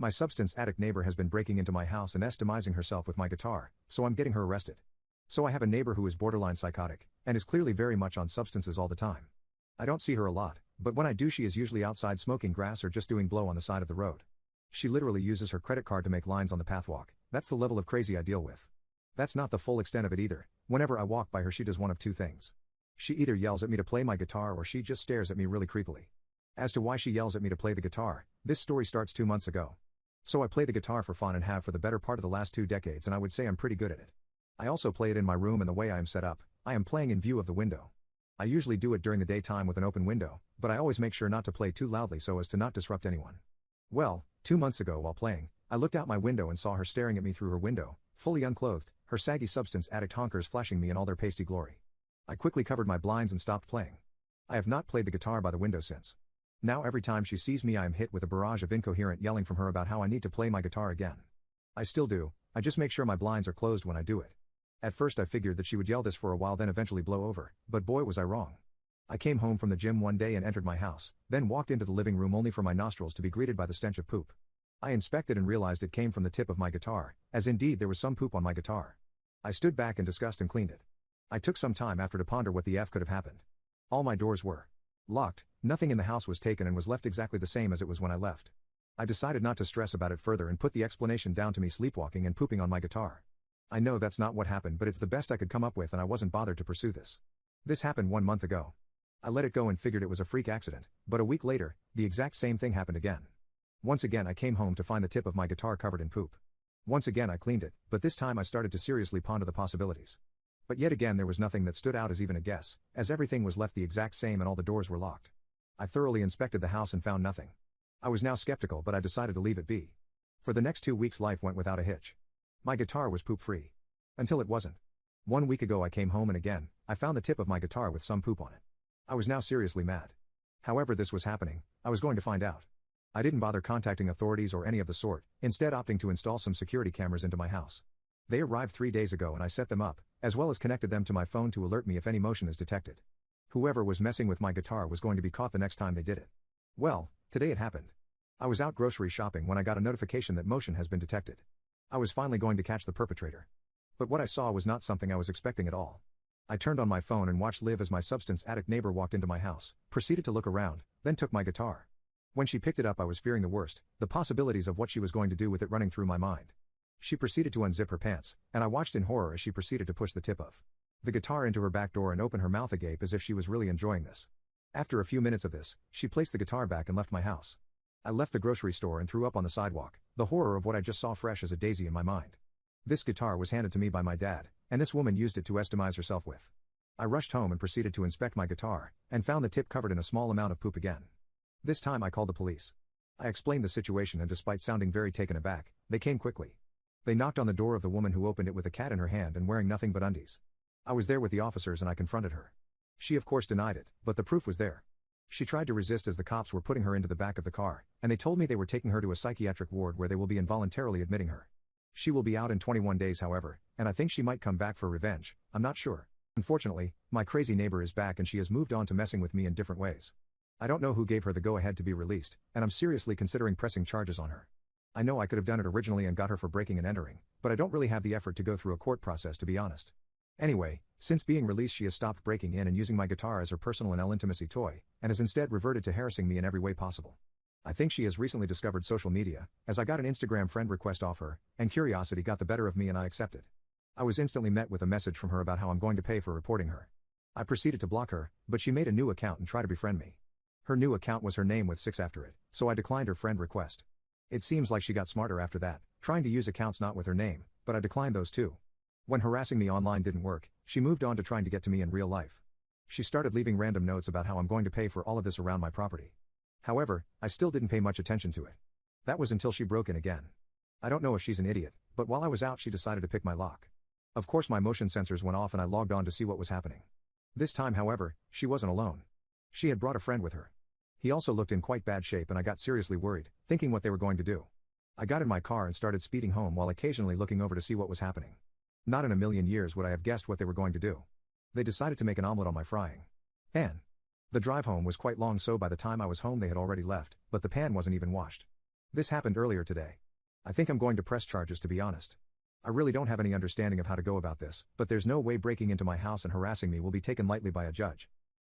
My substance addict neighbor has been breaking into my house and estimizing herself with my guitar, so I'm getting her arrested. So I have a neighbor who is borderline psychotic, and is clearly very much on substances all the time. I don't see her a lot, but when I do she is usually outside smoking grass or just doing blow on the side of the road. She literally uses her credit card to make lines on the pathwalk. That's the level of crazy I deal with. That's not the full extent of it either. Whenever I walk by her she does one of two things. She either yells at me to play my guitar or she just stares at me really creepily. As to why she yells at me to play the guitar, this story starts 2 months ago. So I play the guitar for fun and have for the better part of the last 2 decades, and I would say I'm pretty good at it. I also play it in my room, and the way I am set up, I am playing in view of the window. I usually do it during the daytime with an open window, but I always make sure not to play too loudly so as to not disrupt anyone. Well, 2 months ago while playing, I looked out my window and saw her staring at me through her window, fully unclothed, her saggy substance addict honkers flashing me in all their pasty glory. I quickly covered my blinds and stopped playing. I have not played the guitar by the window since. Now every time she sees me I am hit with a barrage of incoherent yelling from her about how I need to play my guitar again. I still do, I just make sure my blinds are closed when I do it. At first I figured that she would yell this for a while then eventually blow over, but boy was I wrong. I came home from the gym one day and entered my house, then walked into the living room only for my nostrils to be greeted by the stench of poop. I inspected and realized it came from the tip of my guitar, as indeed there was some poop on my guitar. I stood back in disgust and cleaned it. I took some time after to ponder what the F could have happened. All my doors were locked, nothing in the house was taken and was left exactly the same as it was when I left. I decided not to stress about it further and put the explanation down to me sleepwalking and pooping on my guitar. I know that's not what happened, but it's the best I could come up with and I wasn't bothered to pursue this. This happened 1 month ago. I let it go and figured it was a freak accident, but a week later, the exact same thing happened again. Once again I came home to find the tip of my guitar covered in poop. Once again I cleaned it, but this time I started to seriously ponder the possibilities. But yet again there was nothing that stood out as even a guess, as everything was left the exact same and all the doors were locked. I thoroughly inspected the house and found nothing. I was now skeptical, but I decided to leave it be. For the next 2 weeks life went without a hitch. My guitar was poop-free. Until it wasn't. 1 week ago I came home and again, I found the tip of my guitar with some poop on it. I was now seriously mad. However this was happening, I was going to find out. I didn't bother contacting authorities or any of the sort, instead opting to install some security cameras into my house. They arrived 3 days ago and I set them up, as well as connected them to my phone to alert me if any motion is detected. Whoever was messing with my guitar was going to be caught the next time they did it. Well, today it happened. I was out grocery shopping when I got a notification that motion has been detected. I was finally going to catch the perpetrator. But what I saw was not something I was expecting at all. I turned on my phone and watched Liv as my substance addict neighbor walked into my house, proceeded to look around, then took my guitar. When she picked it up I was fearing the worst, the possibilities of what she was going to do with it running through my mind. She proceeded to unzip her pants, and I watched in horror as she proceeded to push the tip of the guitar into her back door and open her mouth agape as if she was really enjoying this. After a few minutes of this, she placed the guitar back and left my house. I left the grocery store and threw up on the sidewalk, the horror of what I just saw fresh as a daisy in my mind. This guitar was handed to me by my dad, and this woman used it to estimize herself with. I rushed home and proceeded to inspect my guitar, and found the tip covered in a small amount of poop again. This time I called the police. I explained the situation and despite sounding very taken aback, they came quickly. They knocked on the door of the woman who opened it with a cat in her hand and wearing nothing but undies. I was there with the officers and I confronted her. She of course denied it, but the proof was there. She tried to resist as the cops were putting her into the back of the car, and they told me they were taking her to a psychiatric ward where they will be involuntarily admitting her. She will be out in 21 days however, and I think she might come back for revenge, I'm not sure. Unfortunately, my crazy neighbor is back and she has moved on to messing with me in different ways. I don't know who gave her the go-ahead to be released, and I'm seriously considering pressing charges on her. I know I could have done it originally and got her for breaking and entering, but I don't really have the effort to go through a court process to be honest. Anyway, since being released she has stopped breaking in and using my guitar as her personal and intimacy toy, and has instead reverted to harassing me in every way possible. I think she has recently discovered social media, as I got an Instagram friend request off her, and curiosity got the better of me and I accepted. I was instantly met with a message from her about how I'm going to pay for reporting her. I proceeded to block her, but she made a new account and tried to befriend me. Her new account was her name with 6 after it, so I declined her friend request. It seems like she got smarter after that, trying to use accounts not with her name, but I declined those too. When harassing me online didn't work, she moved on to trying to get to me in real life. She started leaving random notes about how I'm going to pay for all of this around my property. However, I still didn't pay much attention to it. That was until she broke in again. I don't know if she's an idiot, but while I was out she decided to pick my lock. Of course my motion sensors went off and I logged on to see what was happening. This time however, she wasn't alone. She had brought a friend with her. He also looked in quite bad shape and I got seriously worried, thinking what they were going to do. I got in my car and started speeding home while occasionally looking over to see what was happening. Not in a million years would I have guessed what they were going to do. They decided to make an omelet on my frying pan. The drive home was quite long, so by the time I was home they had already left, but the pan wasn't even washed. This happened earlier today. I think I'm going to press charges, to be honest. I really don't have any understanding of how to go about this, but there's no way breaking into my house and harassing me will be taken lightly by a judge.